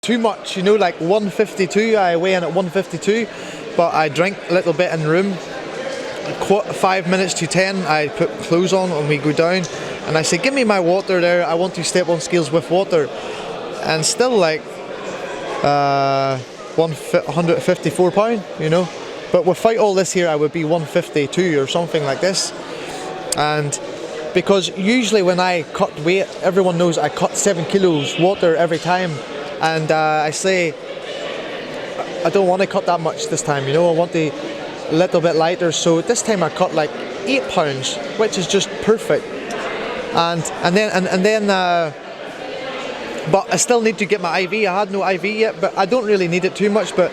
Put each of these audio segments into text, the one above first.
Too much, you know, like 152, I weigh in at 152, but I drink a little bit in the room. 5 minutes to 10, I put clothes on and we go down, and I say, give me my water there, I want to step on scales with water. And still like 154 pound, you know. But without all this here, I would be 152 or something like this. And because usually when I cut weight, everyone knows I cut 7 kilos water every time. And I say, I don't want to cut that much this time, you know, I want a little bit lighter. So this time I cut like 8 pounds, which is just perfect. And then, but I still need to get my IV. I had no IV yet, but I don't really need it too much. But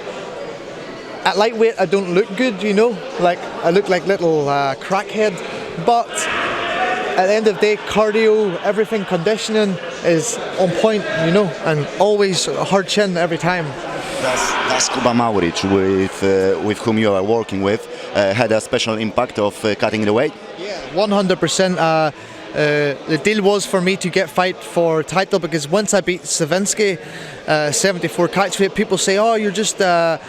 at lightweight, I don't look good, you know, like I look like little crackhead. But at the end of the day, cardio, everything, conditioning is on point, you know, and always a hard chin every time. Does Kuba Mauric, with whom you are working with, had a special impact of cutting the weight? Yeah, 100%. The deal was for me to get fight for title, because once I beat Savinsky, 74 catch weight, people say, oh, you just fight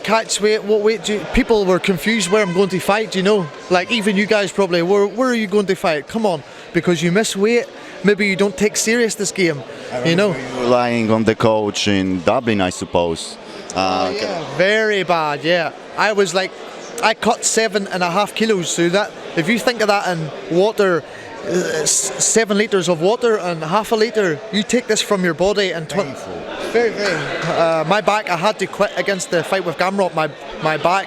catch weight, what weight do you... People were confused where I'm going to fight, you know, like even you guys probably, where are you going to fight? Come on, because you miss weight, maybe you don't take serious this game, you know. You were relying on the coach in Dublin, I suppose. Yeah, very bad, yeah. I was like, I cut 7.5 kilos, so that, if you think of that in water, 7 litres of water and half a litre, you take this from your body and very, my back, I had to quit against the fight with Gamrot, my back,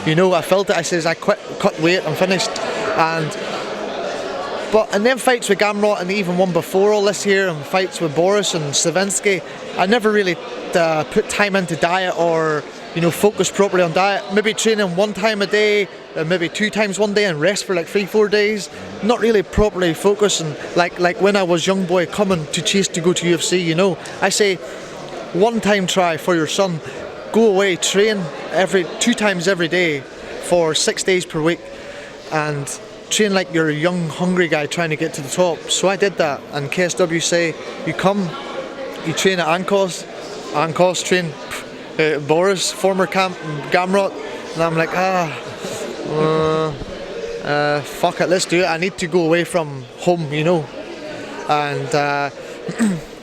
you know, I felt it, I says I quit, cut weight, I'm finished. But in them fights with Gamrot and even one before all this here, and fights with Boris and Savinsky, I never really put time into diet or, you know, focus properly on diet. Maybe training 1 time a day, maybe 2 times one day, and rest for like 3-4 days. Not really properly focusing, like when I was young boy coming to chase to go to UFC, you know. I say, 1 time try for your son, go away, train 2 times every day for 6 days per week, and train like you're a young, hungry guy trying to get to the top. So I did that, and KSW say, you come, you train at Ankos train Boris, former camp, Gamrot, and I'm like, fuck it, let's do it. I need to go away from home, you know. And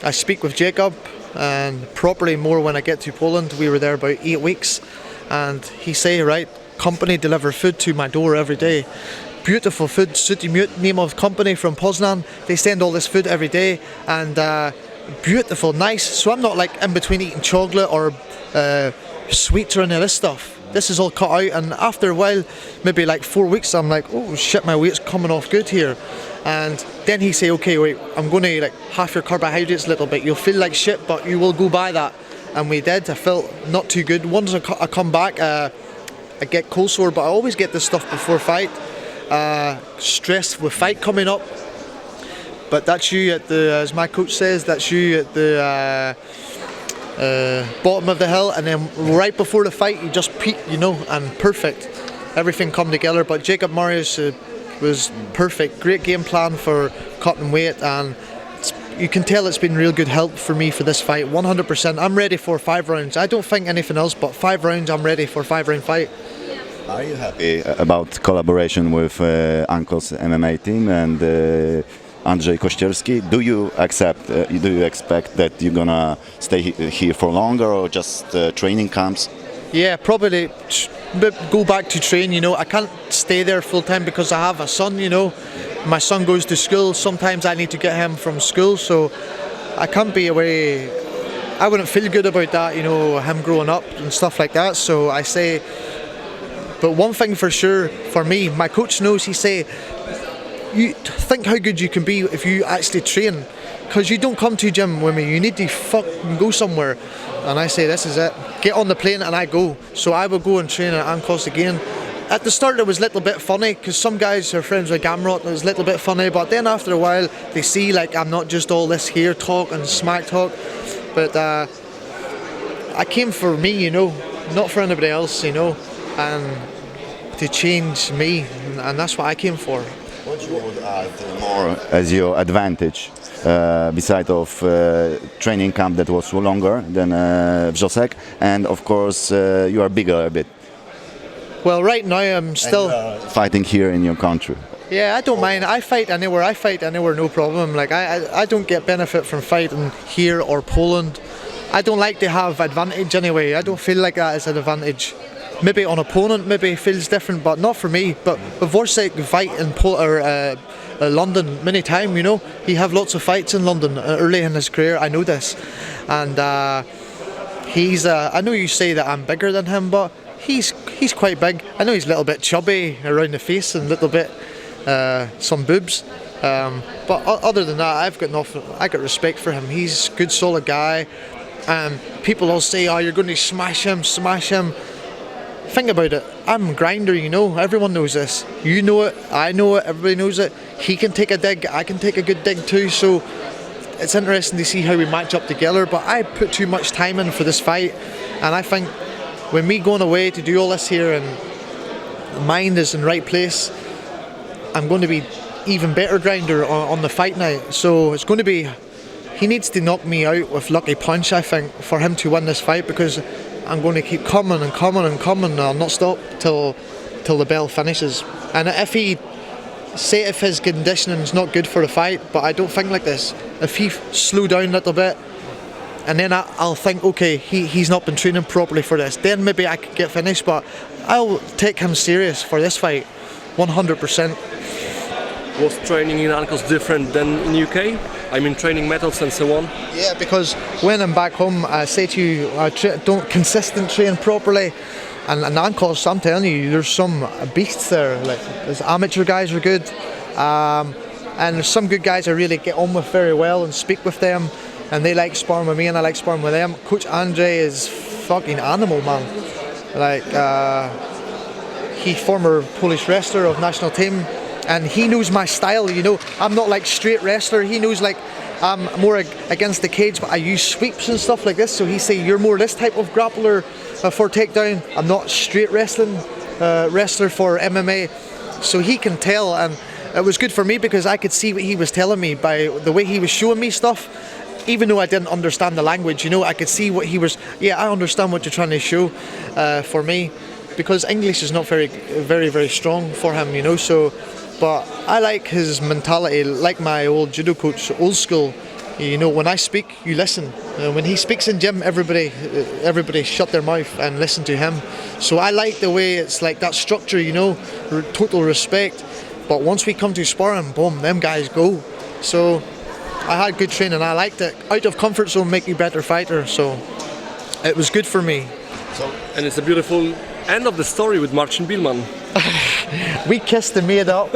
I speak with Jacob, and properly more when I get to Poland. We were there about 8 weeks, and he say, right, company deliver food to my door every day. Beautiful food, Suti Mute, name of company from Poznan. They send all this food every day, and beautiful, nice. So I'm not like in between eating chocolate or sweets or any of this stuff. This is all cut out, and after a while, maybe like 4 weeks, I'm like, oh shit, my weight's coming off good here. And then he say, okay, wait, I'm going to like half your carbohydrates a little bit. You'll feel like shit, but you will go by that. And we did. I felt not too good. Once I come back, I get cold sore, but I always get this stuff before fight. Stress with fight coming up. But that's you at the, as my coach says, that's you at the bottom of the hill, and then right before the fight you just peak, you know, and perfect, everything come together. But Jacob Marius was perfect, great game plan for cutting weight, and you can tell it's been real good help for me for this fight. 100%. I'm ready for 5 rounds. I don't think anything else, but 5 rounds, I'm ready for a 5-round fight. Are you happy about collaboration with Uncle's MMA team and Andrzej Kościelski? Do you expect that you're gonna stay here for longer, or just training camps? Yeah, probably go back to train, you know. I can't stay there full time because I have a son, you know. My son goes to school, sometimes I need to get him from school, so I can't be away. I wouldn't feel good about that, you know, him growing up and stuff like that. So I say, but one thing for sure for me, my coach knows, he say, you think how good you can be if you actually train, because you don't come to gym with me, you need to fucking go somewhere. And I say, this is it, get on the plane and I go. So I will go and train at Ankos again. At the start it was a little bit funny, because some guys are friends with Gamrot, and it was a little bit funny, but then after a while they see like I'm not just all this here talk and smack talk, but I came for me, you know, not for anybody else, you know, and to change me, and that's what I came for. What you would add more as your advantage beside of training camp that was longer than Wrzosek, and of course you are bigger a bit. Well, right now I'm still Fighting here in your country. Yeah, I don't mind. I fight anywhere, no problem. Like I don't get benefit from fighting here or Poland. I don't like to have advantage anyway. I don't feel like that is an advantage. Maybe on opponent, maybe it feels different, but not for me. But Wrzosek fight in London many times, you know. He have lots of fights in London early in his career. I know this, and he's. I know you say that I'm bigger than him, but he's quite big. I know he's a little bit chubby around the face and a little bit some boobs. But other than that, I've got nothing. I got respect for him. He's a good, solid guy. People all say, "Oh, you're going to smash him." Think about it. I'm a grinder, you know. Everyone knows this. You know it. I know it. Everybody knows it. He can take a dig. I can take a good dig too. So it's interesting to see how we match up together. But I put too much time in for this fight, and I think when me going away to do all this here and mind is in the right place, I'm going to be even better grinder on the fight night. So it's going to be. He needs to knock me out with lucky punch, I think, for him to win this fight, because I'm going to keep coming and coming and coming. I'll not stop till the bell finishes. And if his conditioning is not good for the fight, but I don't think like this. If he slow down a little bit, and then I'll think, okay, he's not been training properly for this, then maybe I could get finished. But I'll take him serious for this fight, 100%. Was training in Uncle's different than in UK? I mean, training methods and so on? Yeah, because when I'm back home, I say to you, don't consistent train properly. And Uncle's, I'm telling you, there's some beasts there. Like, there's amateur guys are good. And there's some good guys I really get on with very well and speak with them. And they like sparring with me and I like sparring with them. Coach Andre is fucking animal, man. Like, he former Polish wrestler of national team. And he knows my style, you know. I'm not like straight wrestler. He knows like I'm more against the cage, but I use sweeps and stuff like this. So he say you're more this type of grappler for takedown. I'm not straight wrestler for MMA. So he can tell, and it was good for me because I could see what he was telling me by the way he was showing me stuff. Even though I didn't understand the language, you know, I could see what he was. Yeah, I understand what you're trying to show for me, because English is not very, very strong for him, you know. So. But I like his mentality, like my old judo coach, old school. You know, when I speak, you listen. When he speaks in gym, everybody shut their mouth and listen to him. So I like the way it's like that structure, you know, total respect. But once we come to sparring, boom, them guys go. So I had good training. I liked it. Out of comfort zone make you a better fighter. So it was good for me. And it's a beautiful end of the story with Marcin Billman. We kissed and made up.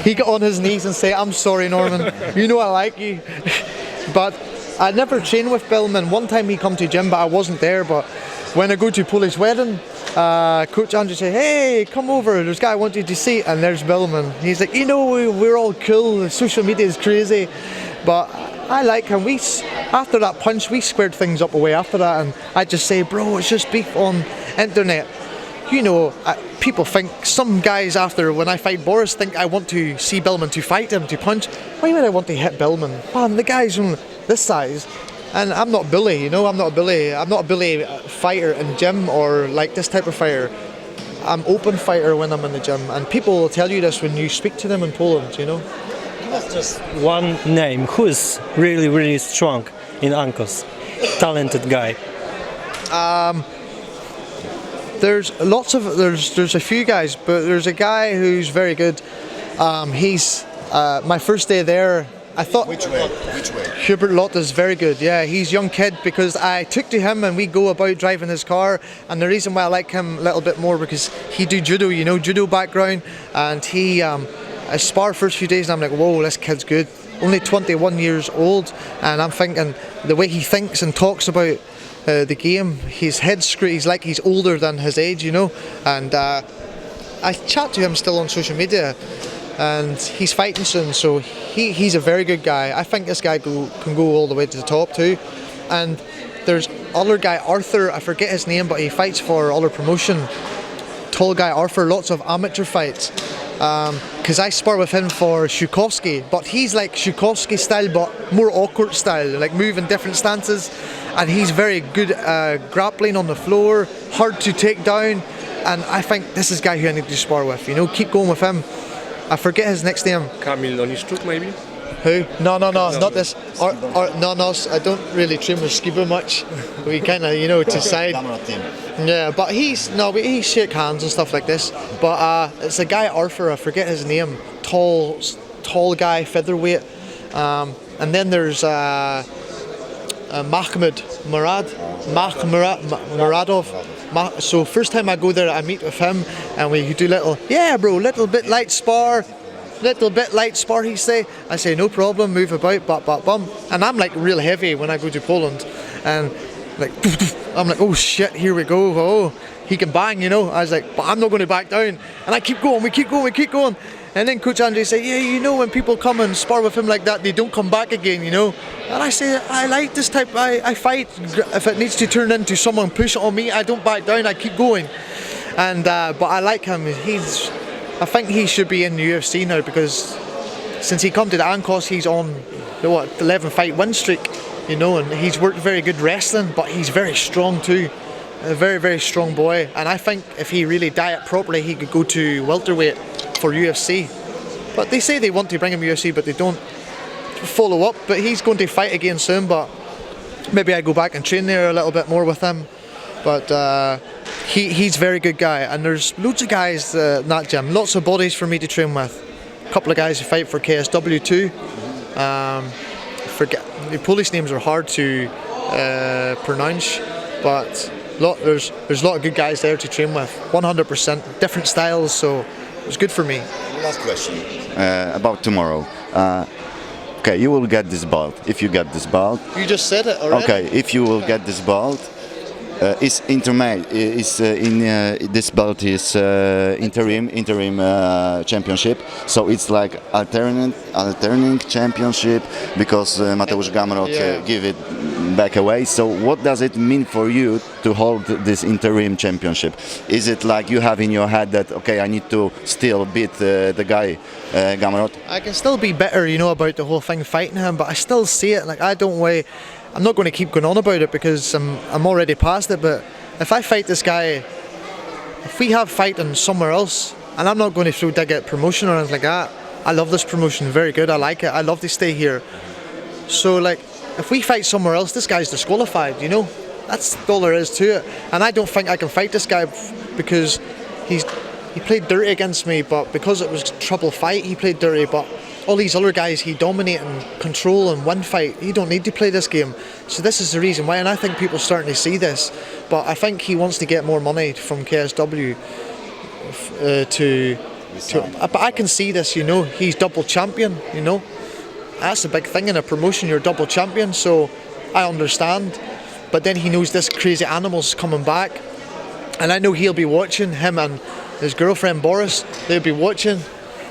He got on his knees and said, "I'm sorry, Norman. You know I like you." But I never trained with Billman. One time he come to gym, but I wasn't there. But when I go to Polish wedding, Coach Andrew say, "Hey, come over. There's a guy I want you to see." And there's Billman. He's like, "You know, we're all cool. Social media is crazy." But I like him. After that punch, we squared things up away after that. And I just say, "Bro, it's just beef on internet." You know, people think, some guys after when I fight Boris think I want to see Billman to fight him, to punch. Why would I want to hit Billman? Man, the guy's on this size. And I'm not a bully, you know, I'm not a bully fighter in gym or like this type of fighter. I'm open fighter when I'm in the gym. And people will tell you this when you speak to them in Poland, you know. That's just one name. Who is really, really strong in Ankos? Talented guy. There's a few guys, but there's a guy who's very good. He's my first day there. I thought Which way? Hubert Lott is very good. Yeah, he's a young kid because I took to him and we go about driving his car. And the reason why I like him a little bit more because he do judo, you know, judo background, and he I spar first few days and I'm like, whoa, this kid's good. Only 21 years old, and I'm thinking the way he thinks and talks about the game, his head's screwed. He's like he's older than his age, you know. And I chat to him still on social media, and he's fighting soon, so he's a very good guy. I think this guy can go all the way to the top too. And there's other guy, Arthur, I forget his name, but he fights for other promotion. Tall guy Arthur, lots of amateur fights. because I spar with him for Ziółkowski, but he's like Ziółkowski style, but more awkward style, like moving different stances, and he's very good grappling on the floor, hard to take down, and I think this is a guy who I need to spar with. You know, keep going with him. I forget his next name. Kamil Oniszczuk, maybe? Who? No, not this. No, I don't really train with Skiba much. We kind of, you know, to side. Yeah, but he shake hands and stuff like this. But it's a guy Arthur, I forget his name. Tall guy, featherweight. And then there's Muradov. So first time I go there, I meet with him, and we do little bit light spar. Little bit light spar, he say. I say no problem, move about, bum. And I'm like real heavy when I go to Poland, and like I'm like, oh shit, here we go. Oh, he can bang, you know. I was like, but I'm not going to back down. And I keep going, we keep going. And then Coach Andre say, yeah, you know, when people come and spar with him like that, they don't come back again, you know. And I say, I like this type. I fight. If it needs to turn into someone pushing on me, I don't back down. I keep going. And but I like him. I think he should be in the UFC now, because since he come to the Ankos, he's on the 11 fight win streak, you know, and he's worked very good wrestling, but he's very strong too, a very, very strong boy. And I think if he really diet properly, he could go to welterweight for UFC. But they say they want to bring him UFC, but they don't follow up. But he's going to fight again soon, but maybe I go back and train there a little bit more with him. But he's a very good guy, and there's loads of guys in that gym, lots of bodies for me to train with. A couple of guys who fight for KSW too. Forget the Polish names are hard to pronounce, but there's a lot of good guys there to train with. 100% different styles, so it was good for me. Last question about tomorrow. Okay, you will get this belt. If you get this belt, you just said it already. Okay, if you will get this belt. This belt is interim championship, so it's like alternating championship, because Mateusz Gamrot give it back away. So what does it mean for you to hold this interim championship? Is it like you have in your head that, okay, I need to still beat the guy Gamrot? I can still be bitter, you know, about the whole thing fighting him, but I still see it. Like, I'm not going to keep going on about it because I'm already past it, but if I fight this guy, if we have fighting somewhere else, and I'm not going to dig at promotion or anything like that, I love this promotion, very good, I like it, I love to stay here. So like, if we fight somewhere else, this guy's disqualified, you know, that's all there is to it. And I don't think I can fight this guy because he played dirty against me, but because it was a trouble fight, he played dirty, but all these other guys he dominate and control and win fight. He don't need to play this game. So this is the reason why, and I think people are starting to see this. But I think he wants to get more money from KSW but I can see this, you know. He's double champion, you know. That's a big thing in a promotion, you're double champion, so I understand. But then he knows this crazy animal's coming back. And I know he'll be watching, him and his girlfriend Boris, they'll be watching.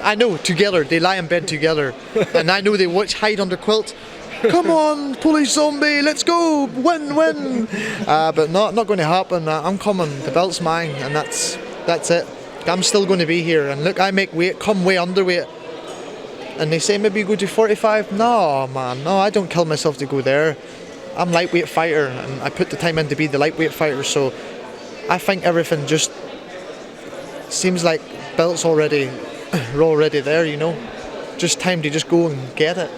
I know, together, they lie in bed together. And I know they watch, hide under quilt. Come on, Polish zombie, let's go, win. But not going to happen. I'm coming, the belt's mine, and that's it. I'm still going to be here. And look, I make weight, come way underweight. And they say maybe you go to 45. No, man, no, I don't kill myself to go there. I'm lightweight fighter, and I put the time in to be the lightweight fighter. So I think everything just seems like belt's already there, you know. Just time to just go and get it.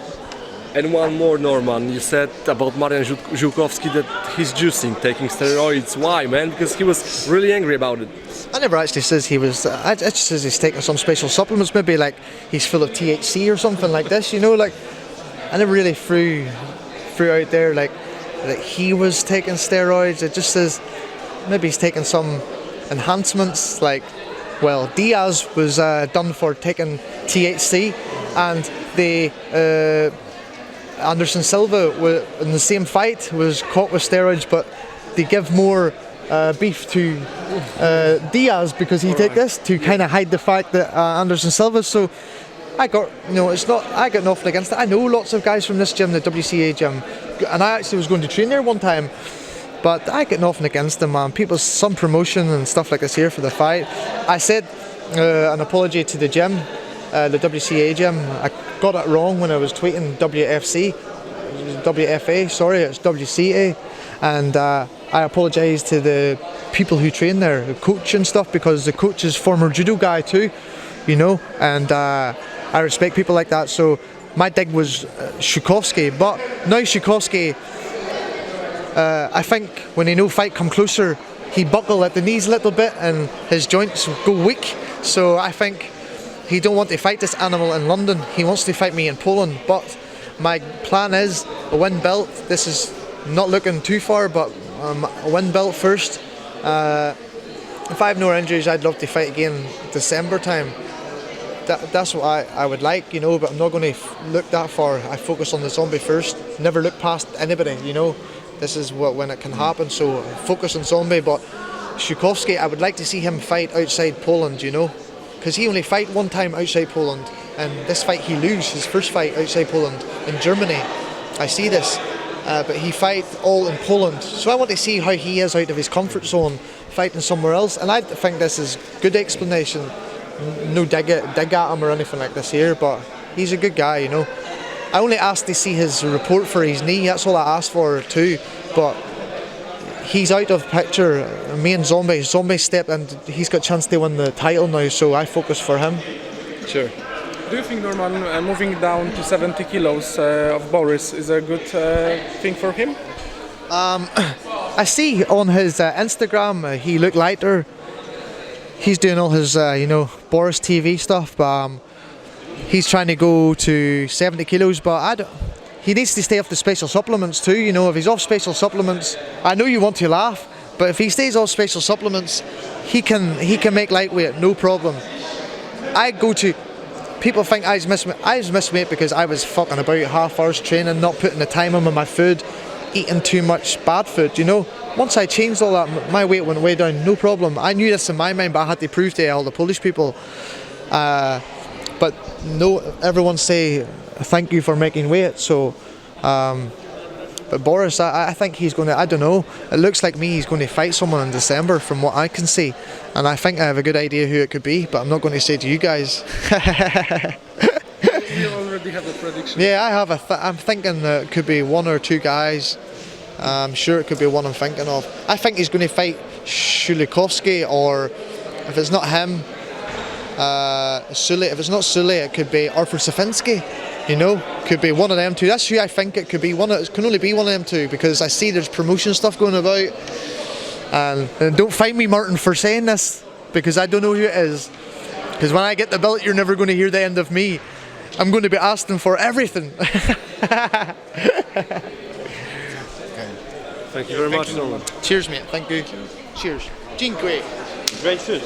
And one more, Norman, you said about Marian Ziółkowski that he's juicing, taking steroids. Why, man? Because he was really angry about it. I never actually says he was. I just says he's taking some special supplements. Maybe like he's full of THC or something like this. You know, like I never really threw out there like that he was taking steroids. It just says maybe he's taking some enhancements. Like, well, Diaz was done for taking THC, and the Anderson Silva in the same fight was caught with steroids, but they give more beef to Diaz because he take this to kind of hide the fact that Anderson Silva. So I got nothing against it. I know lots of guys from this gym, the WCA gym, and I actually was going to train there one time, but I get nothing against them, man. People, some promotion and stuff like this here for the fight. I said an apology to the gym the WCA gym. I got it wrong when I was tweeting WFC. WFA, sorry, it's WCA. And I apologise to the people who train there, the coach and stuff, because the coach is former judo guy too, you know, and I respect people like that. So my dig was Ziółkowski, but now Ziółkowski, I think when a no fight come closer, he buckle at the knees a little bit and his joints go weak. So I think he don't want to fight this animal in London. He wants to fight me in Poland. But my plan is a win belt. This is not looking too far, but a win belt first. If I have no injuries, I'd love to fight again December time. That's what I would like, you know, but I'm not going to look that far. I focus on the zombie first, never look past anybody, you know. This is when it can happen, so focus on zombie. But Ziółkowski, I would like to see him fight outside Poland, you know, because he only fight one time outside Poland, and this fight he lose, his first fight outside Poland in Germany. I see this, but he fight all in Poland, so I want to see how he is out of his comfort zone fighting somewhere else, and I think this is good explanation. No dig at him or anything like this here, but he's a good guy, you know. I only asked to see his report for his knee, that's all I asked for too, but he's out of picture. Me and Zombie stepped and he's got a chance to win the title now, so I focus for him. Sure. Do you think, Norman, moving down to 70 kilos of Boris is a good thing for him? I see on his Instagram he looked lighter. He's doing all his, you know, Boris TV stuff, but he's trying to go to 70 kilos, but he needs to stay off the special supplements too, you know. If he's off special supplements, I know you want to laugh, but if he stays off special supplements, he can make lightweight, no problem. People think I was missed weight because I was fucking about half hours training, not putting the time in with my food, eating too much bad food, you know. Once I changed all that, my weight went way down, no problem. I knew this in my mind, but I had to prove to all the Polish people. But no, everyone say thank you for making weight. So, but Boris, I think he's going to. I don't know. It looks like he's going to fight someone in December, from what I can see, and I think I have a good idea who it could be. But I'm not going to say to you guys. You already have a prediction. Yeah, I have. I'm thinking that it could be one or two guys. I'm sure it could be one I'm thinking of. I think he's going to fight Ziółkowski, or if it's not him, Sule. If it's not Sule, it could be Arthur Safinski. You know, could be one of them two. That's who I think it could be. It can only be one of them two, because I see there's promotion stuff going about. And don't fight me, Martin, for saying this, because I don't know who it is. Because when I get the belt, you're never going to hear the end of me. I'm going to be asking for everything. Thank you very much, Norman. Cheers, mate. Thank you. Cheers. Dziękuję. Great shoes.